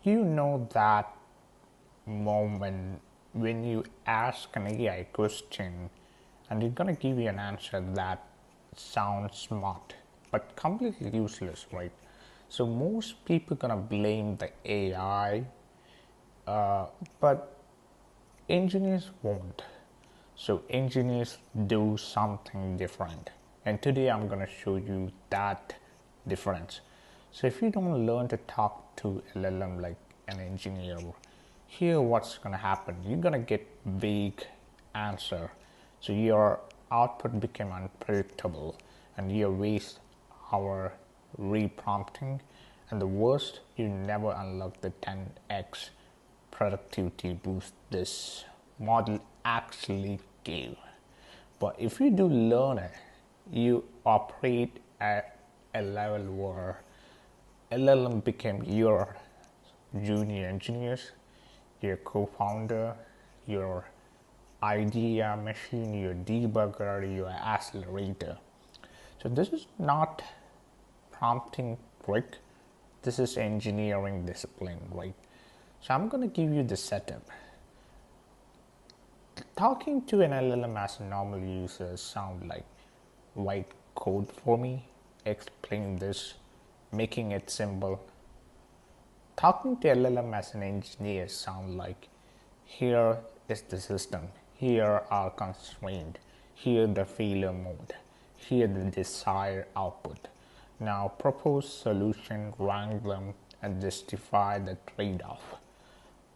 you know that moment when you ask an AI question and it's gonna give you an answer that sounds smart but completely useless, right? So most people gonna blame the AI, but engineers won't. So engineers do something different. And today I'm going to show you that difference. So if you don't learn to talk to LLM like an engineer, here what's going to happen. You're going to get vague answer. So your output became unpredictable and you waste our reprompting. And the worst, you never unlock the 10x productivity boost this model actually gave. But if you do learn it, you operate at a level where LLM became your junior engineers, your co-founder, your idea machine, your debugger, your accelerator. So this is not prompting trick. This is engineering discipline, right? So I'm going to give you the setup. Talking to an LLM as a normal user sound like write code for me, explain this, making it simple. Talking to LLM as an engineer sound like here is the system, here are constraint, here the failure mode, here the desired output. Now propose solution, rank them, and justify the trade-off.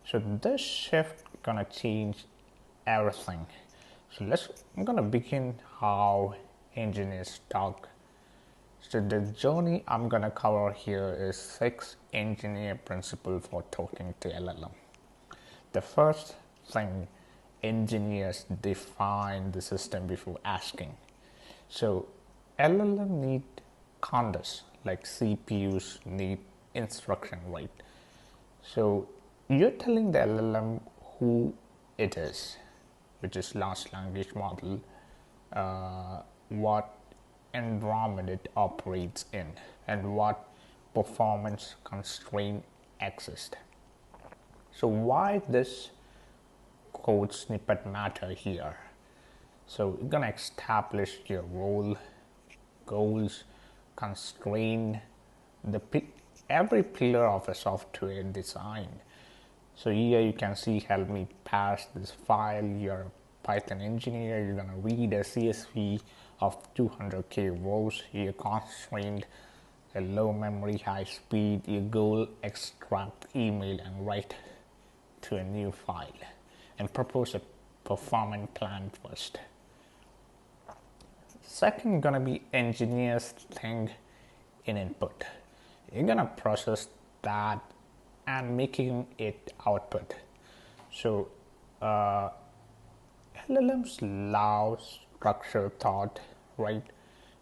So this shift gonna change everything. So I'm gonna begin how engineers talk. So the journey I'm gonna cover here is 6 engineer principles for talking to LLM. The first thing, engineers define the system before asking. So LLM need context, like CPUs need instruction, right? So you're telling the LLM who it is, which is large language model, what environment it operates in, and what performance constraint exist. So why this code snippet matter here? So you're gonna establish your role, goals, constraint, every pillar of a software design. So here you can see, help me parse this file. You're a Python engineer, you're gonna read a CSV of 200k rows. Your constraint, a low memory, high speed. Your goal, extract email and write to a new file, and propose a performance plan first. Second, gonna be engineers think in input. You're gonna process that and making it output. So LLMs love structured thought, right?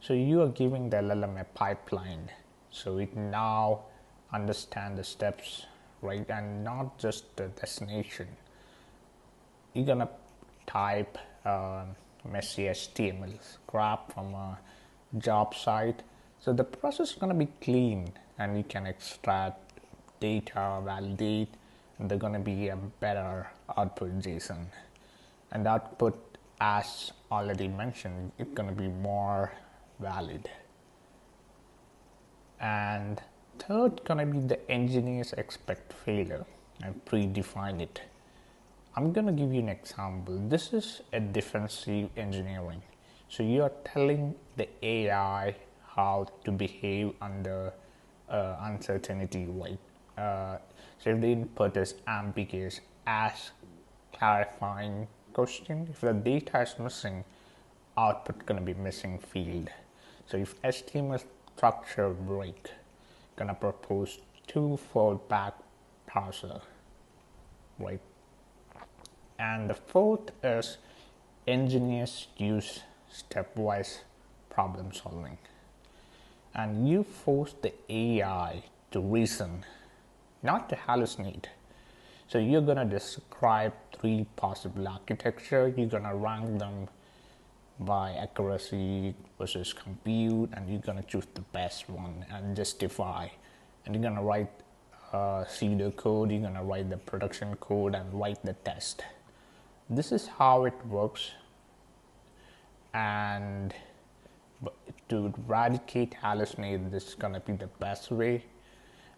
So you are giving the LLM a pipeline, so it now understand the steps, right, and not just the destination. You're gonna type messy HTML grab from a job site, so the process is gonna be clean, and you can extract data, validate, and they're gonna be a better output JSON. And output, as already mentioned, it's gonna be more valid. And third, gonna be the engineers expect failure and predefine it. I'm gonna give you an example. This is a defensive engineering. So you are telling the AI how to behave under uncertainty, right? So if the input is ambiguous, ask clarifying question. If the data is missing, output gonna be missing field. So if HTML structure break, gonna propose 2 fallback parser, right? And the fourth is engineers use stepwise problem solving, and you force the AI to reason, not to hallucinate. So you're gonna describe 3 possible architecture. You're gonna rank them by accuracy versus compute, and you're gonna choose the best one and justify. And you're gonna write pseudo code, you're gonna write the production code and write the test. This is how it works. And to eradicate hallucinate, this is gonna be the best way.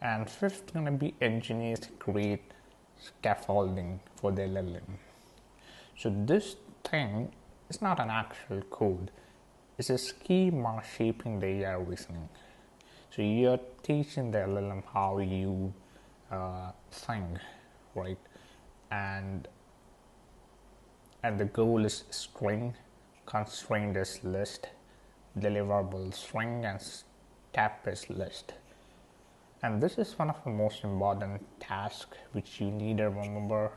And fifth, gonna be engineers create scaffolding for the LLM. So this thing is not an actual code. It's a schema shaping the AI reasoning. So you're teaching the LLM how you think, right? And the goal is string, constraint is list, deliverable string, and step is list. And this is one of the most important tasks which you need to remember.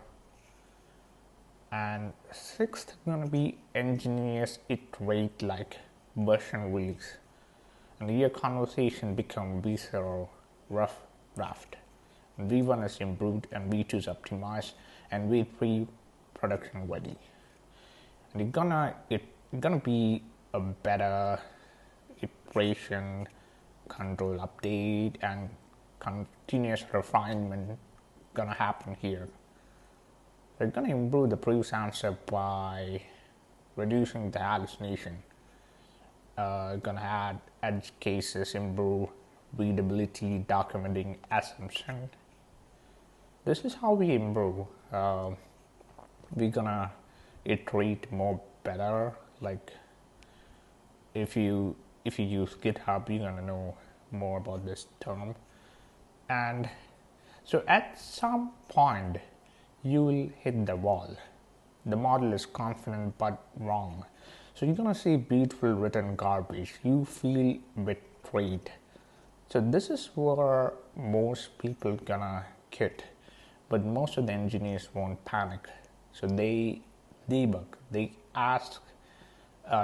And sixth going to be engineers iterate like version release. And your conversation become V0 rough draft. And V1 is improved and V2 is optimized and V3 production ready. And it's gonna be a better iteration, control update, and continuous refinement gonna happen here. We're gonna improve the previous answer by reducing the hallucination. Gonna add edge cases, improve readability, documenting assumption. This is how we improve. We're gonna iterate more better. Like if you use GitHub, you're gonna know more about this term. And so at some point you will hit the wall. The model is confident but wrong. So you're gonna see beautiful written garbage. You feel betrayed. So this is where most people gonna quit. But most of the engineers won't panic. So they debug. They ask,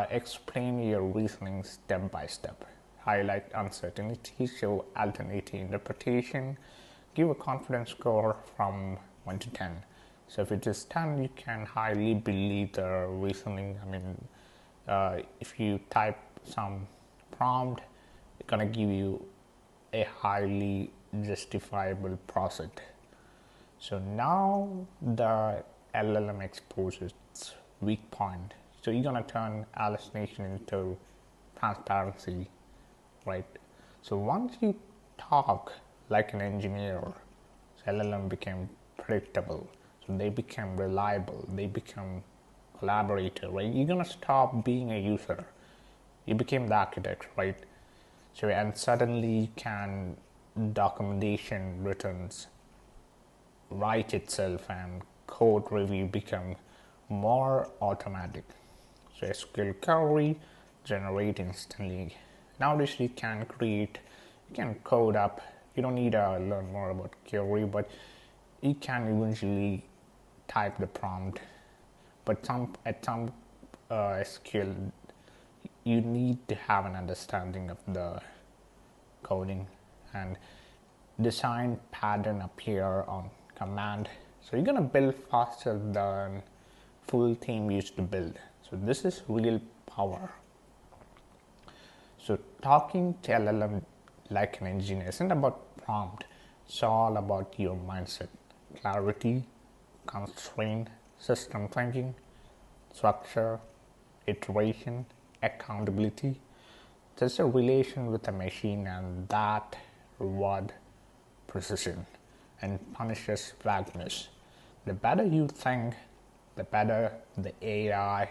explain your reasoning step by step. Highlight uncertainty, show alternative interpretation, give a confidence score from 1 to 10. So if it is 10, you can highly believe the reasoning. I mean, if you type some prompt, it's gonna give you a highly justifiable process. So now the LLM exposes its weak point. So you're gonna turn hallucination into transparency, right? So once you talk like an engineer, LLM became predictable. So they become reliable. They become collaborator, right? You're gonna stop being a user. You became the architect, right? So and suddenly you can documentation returns write itself and code review become more automatic. So SQL query generate instantly. Nowadays you can code up. You don't need to learn more about query, but you can eventually type the prompt. But at some SQL, you need to have an understanding of the coding and design pattern appear on command. So you're gonna build faster than full team used to build. So this is real power. So talking to LLM like an engineer isn't about prompt. It's all about your mindset, clarity, constraint, system thinking, structure, iteration, accountability. There's a relation with a machine, and that reward precision and punishes vagueness. The better you think, the better the AI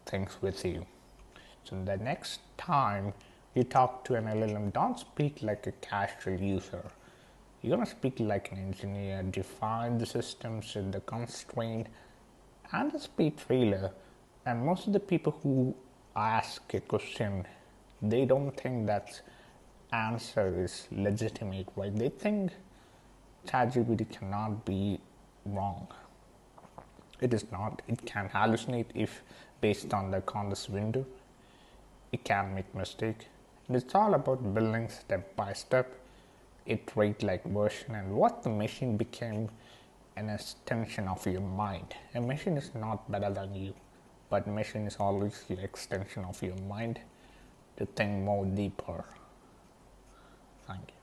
thinks with you. So the next time you talk to an LLM, don't speak like a casual user. You're gonna speak like an engineer, define the systems and the constraint and the speed failure. And most of the people who ask a question, they don't think that answer is legitimate, right? They think ChatGPT cannot be wrong. It is not. It can hallucinate if based on the context window. It can make mistake. And it's all about building step by step, iterate like version, and what the machine became an extension of your mind. A machine is not better than you, but machine is always the extension of your mind to think more deeper. Thank you.